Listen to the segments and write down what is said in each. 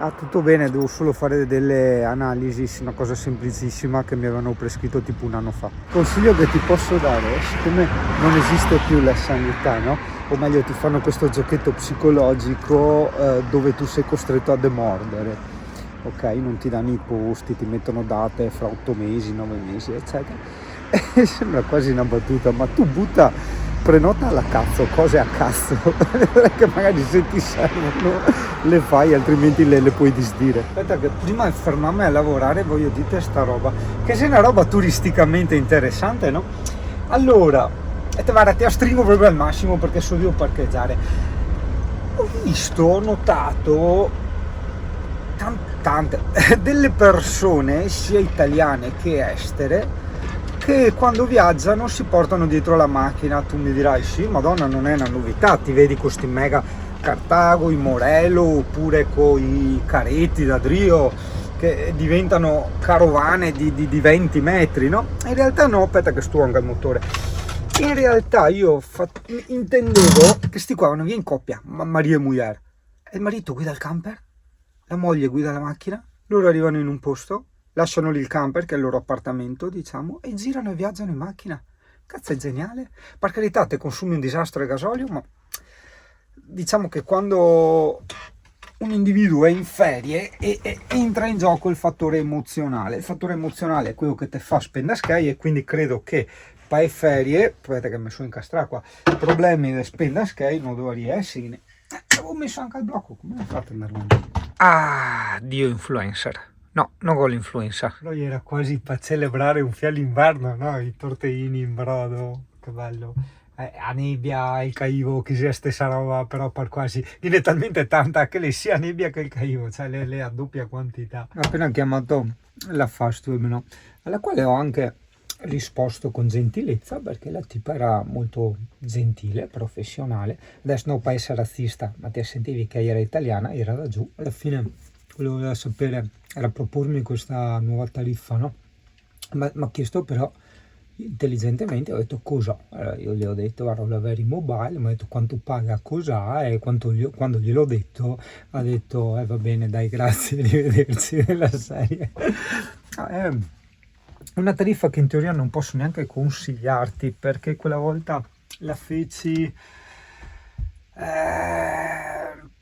Ah, tutto bene, devo solo fare delle analisi, sì, una cosa semplicissima che mi avevano prescritto tipo un anno fa. Il consiglio che ti posso dare, siccome non esiste più la sanità, no? O meglio, ti fanno questo giochetto psicologico dove tu sei costretto a demordere, ok? Non ti danno i posti, ti mettono date fra 8 mesi, 9 mesi, eccetera. E sembra quasi una battuta, ma tu prenota alla cazzo, cose a cazzo, che magari se ti servono le fai, altrimenti le puoi disdire. Aspetta che prima di fermarmi a lavorare voglio dire sta roba, che se è una roba turisticamente interessante, no? Allora, guarda, ti stringo proprio al massimo perché so devo parcheggiare. Ho notato tante delle persone, sia italiane che estere, che quando viaggiano si portano dietro la macchina. Tu mi dirai sì, madonna, non è una novità, ti vedi questi mega Cartago, i Morello, oppure con i carretti da Drio che diventano carovane di 20 metri, no? In realtà no, aspetta che sto anche il motore. In realtà io intendevo che sti qua vanno via in coppia, marito e moglie. E il marito guida il camper, la moglie guida la macchina, loro arrivano in un posto, lasciano lì il camper, che è il loro appartamento, diciamo, e girano e viaggiano in macchina. Cazzo, è geniale. Per carità, te consumi un disastro di gasolio, ma diciamo che quando un individuo è in ferie e entra in gioco il fattore emozionale. Il fattore emozionale è quello che ti fa spendere e quindi credo che per ferie, aspetta che mi sono incastrato qua, problemi di spendere non dovrei essere. Avevo messo anche il blocco, come ho fatto ad andare avanti? Ah, Dio influencer. No, non con l'influencer. Però era quasi per celebrare un fiale inverno, no? I tortellini in brodo, che bello. A nebbia, il caivo, che sia la stessa roba, però per quasi viene talmente tanta che le sia nebbia che il caivo, cioè le a doppia quantità. Ho appena chiamato la fast food, no? Alla quale ho anche risposto con gentilezza, perché la tipa era molto gentile, professionale. Adesso non per essere razzista, ma ti sentivi che era italiana, era da giù. Alla fine quello che voleva sapere era propormi questa nuova tariffa, no? Ma mi ha chiesto però intelligentemente, ho detto cosa. Allora io gli ho detto guarda, la Very Mobile, mi ha detto quanto paga, cosa, e quando gliel'ho detto ha detto va bene, dai, grazie, arrivederci, nella serie. È una tariffa che in teoria non posso neanche consigliarti, perché quella volta la feci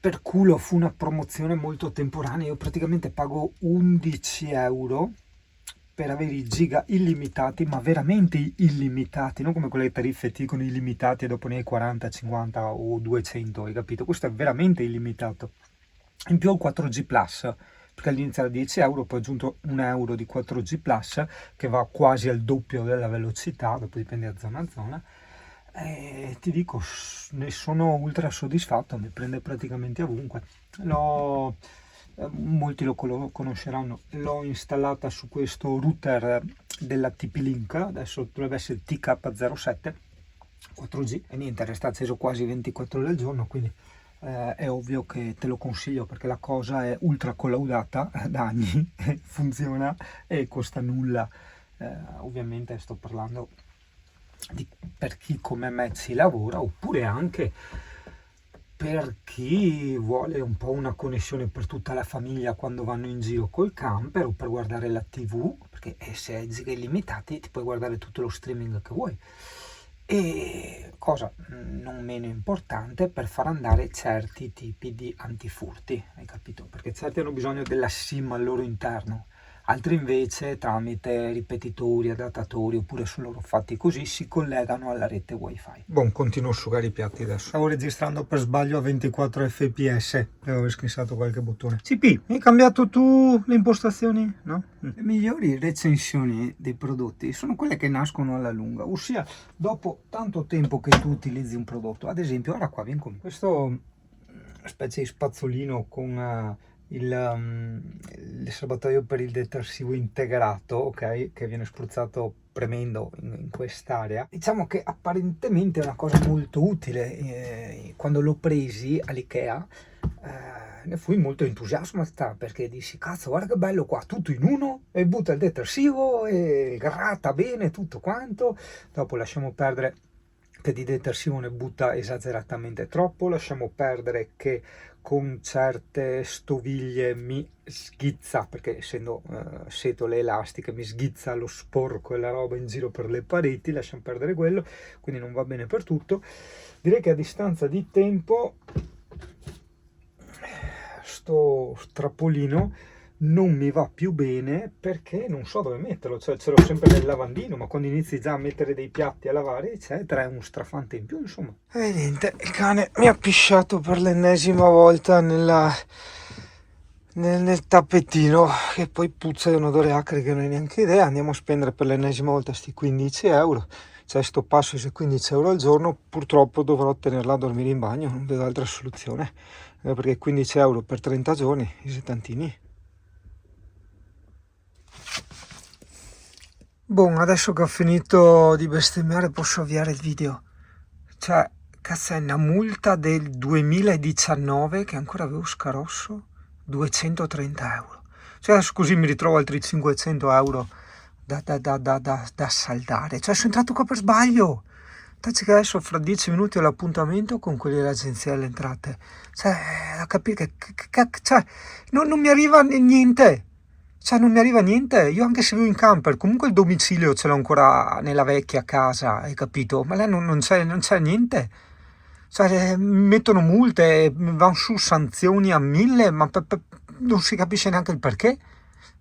per culo, fu una promozione molto temporanea. Io praticamente pago 11 euro per avere i giga illimitati, ma veramente illimitati, non come quelle tariffe ti dicono illimitati e dopo ne hai 40, 50 o 200, hai capito? Questo è veramente illimitato. In più ho il 4G Plus, perché all'inizio era 10 euro, poi ho aggiunto 1 euro di 4G Plus, che va quasi al doppio della velocità, dopo dipende da zona a zona. E ti dico, ne sono ultra soddisfatto, mi prende praticamente ovunque. Molti lo conosceranno, l'ho installata su questo router della TP-Link, adesso dovrebbe essere TK07 4G, e niente, resta acceso quasi 24 ore al giorno, quindi è ovvio che te lo consiglio, perché la cosa è ultra collaudata da anni, funziona e costa nulla. Ovviamente sto parlando per chi come me ci lavora, oppure anche per chi vuole un po' una connessione per tutta la famiglia quando vanno in giro col camper, o per guardare la TV, perché se hai giga illimitati ti puoi guardare tutto lo streaming che vuoi. E cosa non meno importante, per far andare certi tipi di antifurti, hai capito? Perché certi hanno bisogno della SIM al loro interno, altri invece tramite ripetitori, adattatori, oppure sono loro fatti così, si collegano alla rete wifi. Buon, continuo a asciugare i piatti adesso. Stavo registrando per sbaglio a 24 fps e avevo scrissato qualche bottone. CP, hai cambiato tu le impostazioni? No? Le migliori recensioni dei prodotti sono quelle che nascono alla lunga, ossia dopo tanto tempo che tu utilizzi un prodotto. Ad esempio, ora qua, vieni con me. Questo specie di spazzolino con il serbatoio per il detersivo integrato, ok, che viene spruzzato premendo in quest'area. Diciamo che apparentemente è una cosa molto utile. Quando l'ho presi all'Ikea ne fui molto entusiasmata, perché dissi cazzo, guarda che bello qua, tutto in uno, e butta il detersivo e gratta bene tutto quanto. Dopo lasciamo perdere che di detersivo ne butta esageratamente troppo. Lasciamo perdere che con certe stoviglie mi schizza, perché essendo setole elastiche mi schizza lo sporco e la roba in giro per le pareti, lasciamo perdere quello, quindi non va bene per tutto. Direi che a distanza di tempo sto strappolino non mi va più bene, perché non so dove metterlo, cioè ce l'ho sempre nel lavandino, ma quando inizi già a mettere dei piatti a lavare eccetera è un strafante in più, insomma. E niente, il cane mi ha pisciato per l'ennesima volta nel tappetino, che poi puzza di un odore acre che non hai neanche idea. Andiamo a spendere per l'ennesima volta sti 15 euro, cioè sto passo sui 15 euro al giorno. Purtroppo dovrò tenerla a dormire in bagno, non vedo altra soluzione, perché 15 euro per 30 giorni, i tantini. Boh, adesso che ho finito di bestemmiare posso avviare il video. Cioè, cazzo, è una multa del 2019 che ancora avevo scarosso, 230 euro. Cioè adesso così mi ritrovo altri 500 euro da saldare. Cioè sono entrato qua per sbaglio. Tanto che adesso fra 10 minuti ho l'appuntamento con quelli dell'agenzia delle entrate. Cioè, da capire cioè, non mi arriva niente. Cioè non mi arriva niente, io anche se vivo in camper, comunque il domicilio ce l'ho ancora nella vecchia casa, hai capito? Ma lei non c'è niente. Cioè mettono multe, vanno su sanzioni a 1000, ma non si capisce neanche il perché.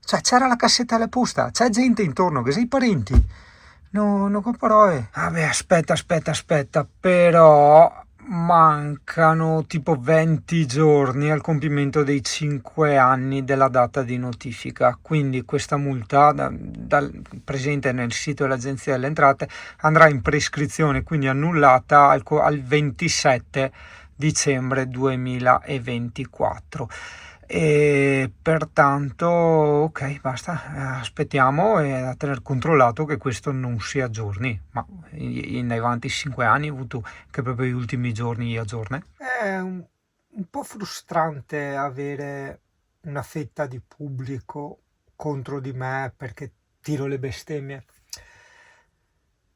Cioè c'era la cassetta alla posta, c'è gente intorno, che sei parenti. No, non comprerò. Vabbè, aspetta, però mancano tipo 20 giorni al compimento dei 5 anni della data di notifica, quindi questa multa presente nel sito dell'Agenzia delle Entrate andrà in prescrizione, quindi annullata al 27 dicembre 2024. E pertanto ok, basta, aspettiamo, e da tener controllato che questo non si aggiorni, ma in avanti 5 anni ho avuto che proprio gli ultimi giorni aggiorna. È un po' frustrante avere una fetta di pubblico contro di me perché tiro le bestemmie,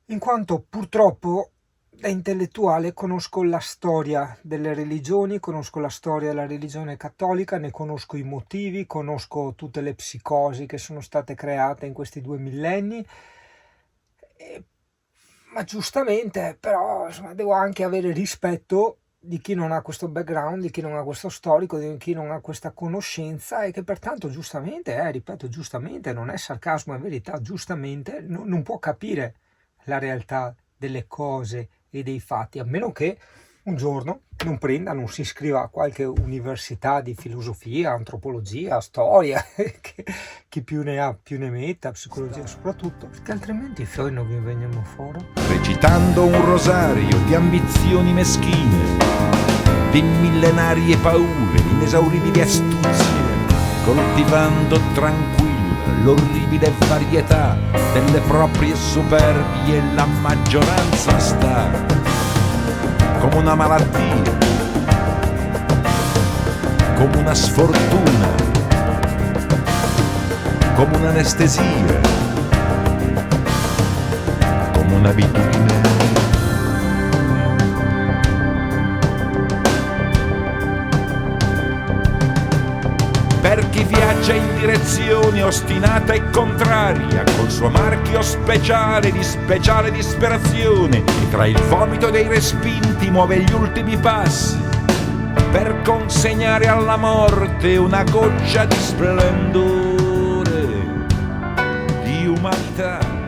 in quanto purtroppo da intellettuale conosco la storia delle religioni, conosco la storia della religione cattolica, ne conosco i motivi, conosco tutte le psicosi che sono state create in questi 2 millenni, ma giustamente però insomma, devo anche avere rispetto di chi non ha questo background, di chi non ha questo storico, di chi non ha questa conoscenza, e che pertanto giustamente, ripeto giustamente, non è sarcasmo, è verità, giustamente non può capire la realtà delle cose e dei fatti, a meno che un giorno non si iscriva a qualche università di filosofia, antropologia, storia, che chi più ne ha più ne metta, psicologia soprattutto, perché altrimenti poi non vi veniamo fuori. Recitando un rosario di ambizioni meschine, di millenarie paure, di inesauribili astuzie, coltivando tranquilla l'orribile varietà delle proprie superbie, la maggioranza sta come una malattia, come una sfortuna, come un'anestesia, come un'abitudine. Per chi viaggia in direzione ostinata e contraria, col suo marchio speciale di speciale disperazione, e tra il vomito dei respinti muove gli ultimi passi, per consegnare alla morte una goccia di splendore, di umanità.